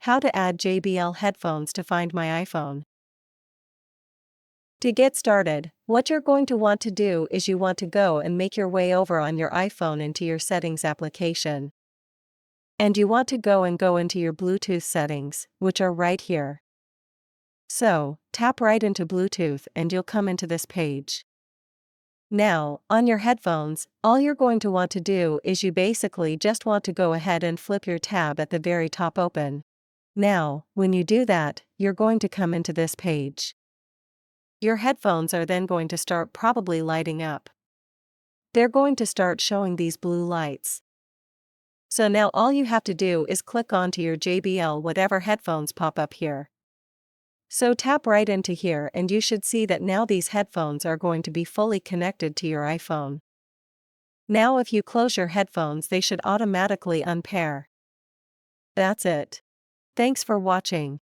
How to add JBL headphones to Find My iPhone. To get started, what you're going to want to do is you want to go and make your way over on your iPhone into your settings application. And you want to go into your Bluetooth settings, which are right here. So, tap right into Bluetooth and you'll come into this page. Now, on your headphones, all you're going to want to do is you basically just want to go ahead and flip your tab at the very top open. Now, when you do that, you're going to come into this page. Your headphones are then going to start probably lighting up. They're going to start showing these blue lights. So now all you have to do is click onto your JBL whatever headphones pop up here. So tap right into here and you should see that now these headphones are going to be fully connected to your iPhone. Now if you close your headphones, they should automatically unpair. That's it. Thanks for watching.